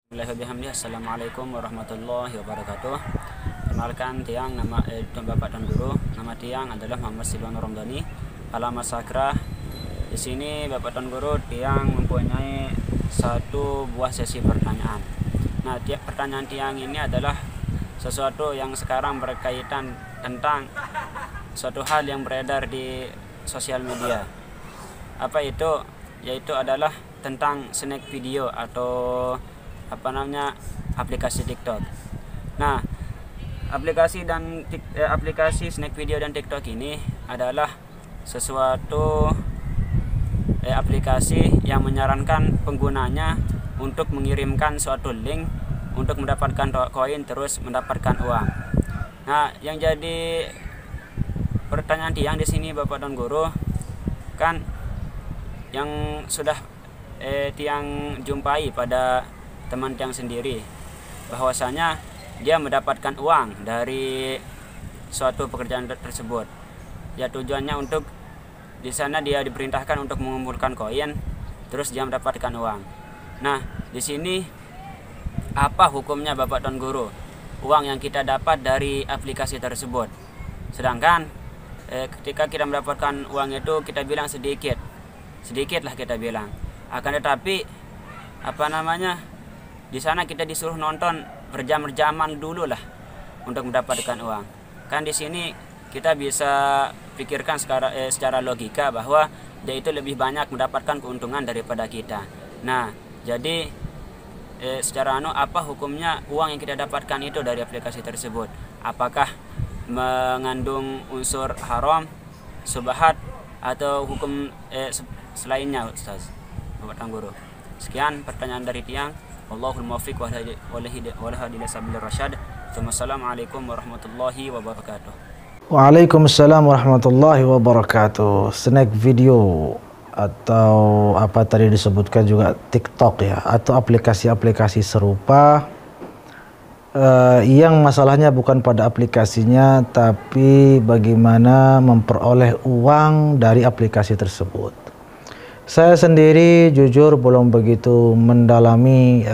Assalamualaikum warahmatullahi wabarakatuh. Perkenalkan Tiang, nama Bapak dan Guru. Nama Tiang adalah Muhammad Silwan Romdani. Alamat Sakrah. Di sini Bapak dan Guru, Tiang mempunyai satu buah sesi pertanyaan. Nah, tiap pertanyaan Tiang ini adalah sesuatu yang sekarang berkaitan tentang suatu hal yang beredar di sosial media. Apa itu? Yaitu adalah tentang snack video atau aplikasi TikTok. Nah, aplikasi snack video dan TikTok ini adalah sesuatu aplikasi yang menyarankan penggunanya untuk mengirimkan suatu link untuk mendapatkan koin terus mendapatkan uang. Nah, yang jadi pertanyaan Tiang di sini Bapak dan Guru, kan yang sudah Tiang jumpai pada teman Tiang sendiri, bahwasanya dia mendapatkan uang dari suatu pekerjaan tersebut. Ya, tujuannya untuk di sana dia diperintahkan untuk mengumpulkan koin, terus dia mendapatkan uang. Nah, di sini apa hukumnya Bapak dan Guru? Uang yang kita dapat dari aplikasi tersebut. Sedangkan ketika kita mendapatkan uang itu kita bilang sedikitlah kita bilang. Akan tetapi di sana kita disuruh nonton berjam-jaman dulu lah untuk mendapatkan uang. Kan di sini kita bisa pikirkan secara logika bahwa dia itu lebih banyak mendapatkan keuntungan daripada kita. Nah, jadi secara apa hukumnya uang yang kita dapatkan itu dari aplikasi tersebut? Apakah mengandung unsur haram, subhat, atau hukum selainnya, Ustaz? Bapak dan Guru. Sekian pertanyaan dari Tiang. Wallahul muwaffiq wa la hadi ila sabilir rasyad. Wassalamualaikum warahmatullahi wabarakatuh. Waalaikumsalam warahmatullahi wabarakatuh. Snack video atau apa tadi disebutkan juga TikTok ya, atau aplikasi-aplikasi serupa yang masalahnya bukan pada aplikasinya tapi bagaimana memperoleh uang dari aplikasi tersebut. Saya sendiri jujur belum begitu mendalami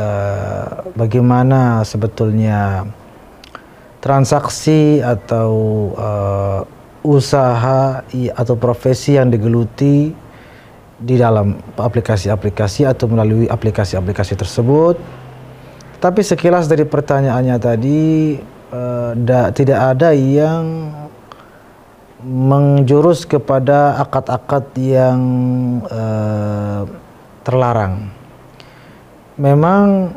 bagaimana sebetulnya transaksi atau usaha atau profesi yang digeluti di dalam aplikasi-aplikasi atau melalui aplikasi-aplikasi tersebut. Tapi sekilas dari pertanyaannya tadi tidak ada yang menjurus kepada akad-akad yang terlarang. Memang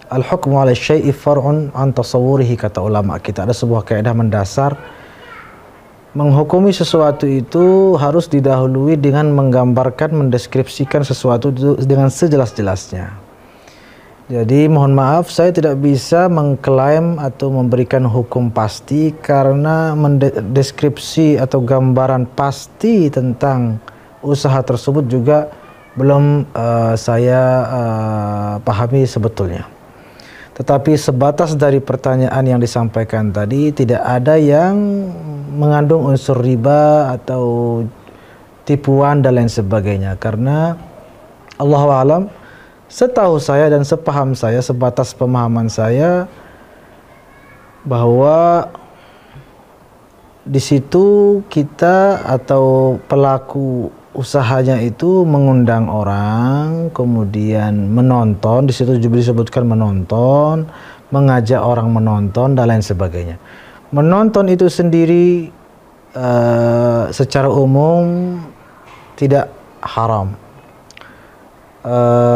al-hukmu 'ala syai'i far'un an tasawwurihi, kata ulama kita. Ada sebuah kaidah mendasar, menghukumi sesuatu itu harus didahului dengan menggambarkan, mendeskripsikan sesuatu itu dengan sejelas-jelasnya. Jadi mohon maaf, saya tidak bisa mengklaim atau memberikan hukum pasti karena mendeskripsi atau gambaran pasti tentang usaha tersebut juga belum saya pahami sebetulnya. Tetapi sebatas dari pertanyaan yang disampaikan tadi, tidak ada yang mengandung unsur riba atau tipuan dan lain sebagainya. Karena Allahu a'lam, setahu saya dan sepaham saya, sebatas pemahaman saya, bahwa di situ kita atau pelaku usahanya itu mengundang orang, kemudian menonton. Di situ juga disebutkan menonton, mengajak orang menonton dan lain sebagainya. Menonton itu sendiri secara umum tidak haram.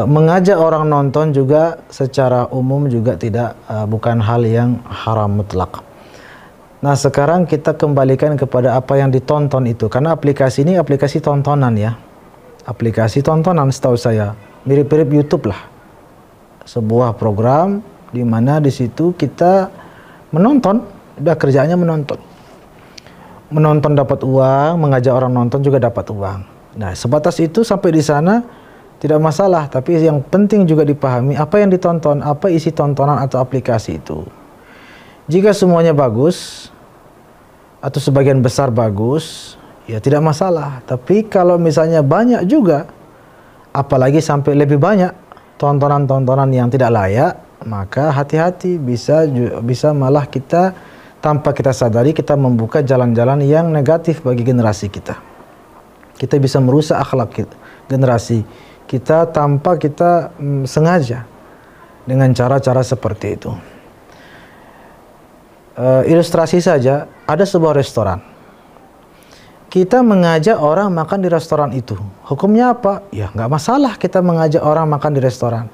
Mengajak orang nonton juga secara umum juga bukan hal yang haram mutlak. Nah, sekarang kita kembalikan kepada apa yang ditonton itu, karena aplikasi ini aplikasi tontonan ya, aplikasi tontonan setahu saya, mirip-mirip YouTube lah, sebuah program di mana di situ kita menonton, udah kerjaannya menonton dapat uang, mengajak orang nonton juga dapat uang. Nah, sebatas itu sampai di sana tidak masalah, tapi yang penting juga dipahami apa yang ditonton, apa isi tontonan atau aplikasi itu. Jika semuanya bagus atau sebagian besar bagus, ya tidak masalah. Tapi kalau misalnya banyak juga, apalagi sampai lebih banyak, tontonan-tontonan yang tidak layak, maka hati-hati, bisa malah kita tanpa kita sadari kita membuka jalan-jalan yang negatif bagi generasi kita. Kita bisa merusak akhlak generasi kita tanpa kita sengaja dengan cara-cara seperti itu. Ilustrasi saja, ada sebuah restoran. Kita mengajak orang makan di restoran itu. Hukumnya apa? Ya nggak masalah kita mengajak orang makan di restoran.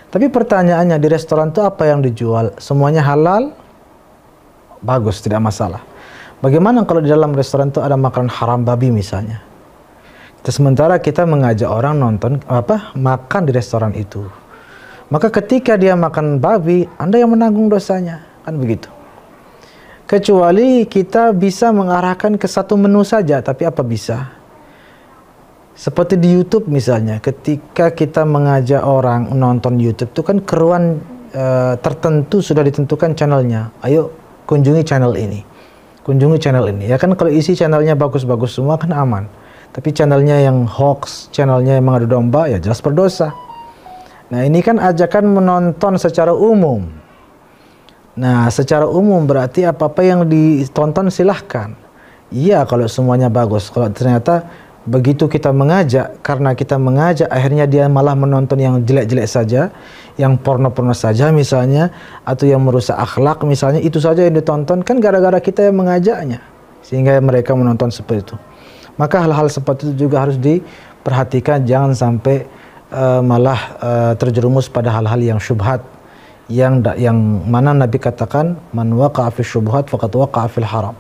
Tapi pertanyaannya, di restoran itu apa yang dijual? Semuanya halal? Bagus, tidak masalah. Bagaimana kalau di dalam restoran itu ada makanan haram babi misalnya? Sementara kita mengajak orang makan di restoran itu. Maka ketika dia makan babi, Anda yang menanggung dosanya. Kan begitu. Kecuali kita bisa mengarahkan ke satu menu saja, tapi apa bisa? Seperti di YouTube misalnya, ketika kita mengajak orang nonton YouTube itu kan keruan tertentu sudah ditentukan channelnya. Ayo kunjungi channel ini, kunjungi channel ini. Ya kan kalau isi channelnya bagus-bagus semua kan aman. Tapi channelnya yang hoax, channelnya yang mengadu domba, ya jelas berdosa. Nah ini kan ajakan menonton secara umum. Nah secara umum berarti apa-apa yang ditonton silahkan. Iya kalau semuanya bagus. Kalau ternyata begitu kita mengajak, karena kita mengajak akhirnya dia malah menonton yang jelek-jelek saja, yang porno-porno saja misalnya, atau yang merusak akhlak misalnya, itu saja yang ditonton, kan gara-gara kita yang mengajaknya sehingga mereka menonton seperti itu. Maka hal-hal seperti itu juga harus diperhatikan, jangan sampai malah terjerumus pada hal-hal yang syubhat, yang mana Nabi katakan man waqa'a fi syubhat faqad waqa'a fil haram.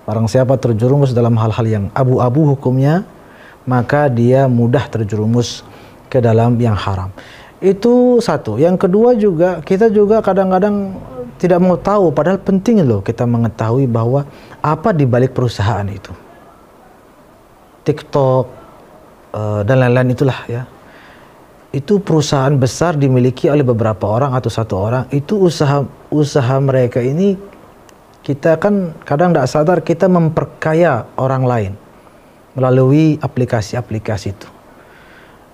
Barang siapa terjerumus dalam hal-hal yang abu-abu hukumnya, maka dia mudah terjerumus ke dalam yang haram. Itu satu. Yang kedua juga, kita juga kadang-kadang tidak mau tahu, padahal penting loh kita mengetahui bahwa apa di balik perusahaan itu. TikTok dan lain-lain itulah ya. Itu perusahaan besar dimiliki oleh beberapa orang atau satu orang. Itu usaha mereka ini, kita kan kadang tidak sadar kita memperkaya orang lain melalui aplikasi-aplikasi itu.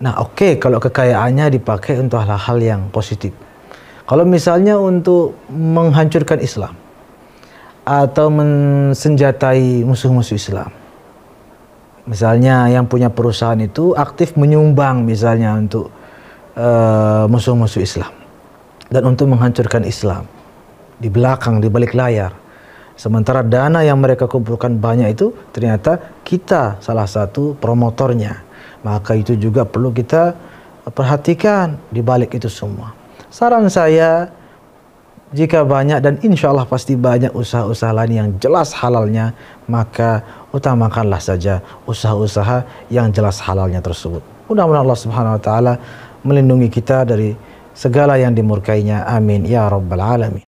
Nah oke, kalau kekayaannya dipakai untuk hal-hal yang positif. Kalau misalnya untuk menghancurkan Islam atau mensenjatai musuh-musuh Islam, misalnya yang punya perusahaan itu aktif menyumbang misalnya untuk musuh-musuh Islam dan untuk menghancurkan Islam di belakang, di balik layar. Sementara dana yang mereka kumpulkan banyak itu ternyata kita salah satu promotornya. Maka itu juga perlu kita perhatikan di balik itu semua. Saran saya, jika banyak dan insya Allah pasti banyak usaha-usaha lain yang jelas halalnya, maka utamakanlah saja usaha-usaha yang jelas halalnya tersebut. Mudah-mudahan Allah Subhanahu wa taala melindungi kita dari segala yang dimurkainya. Amin ya rabbal alamin.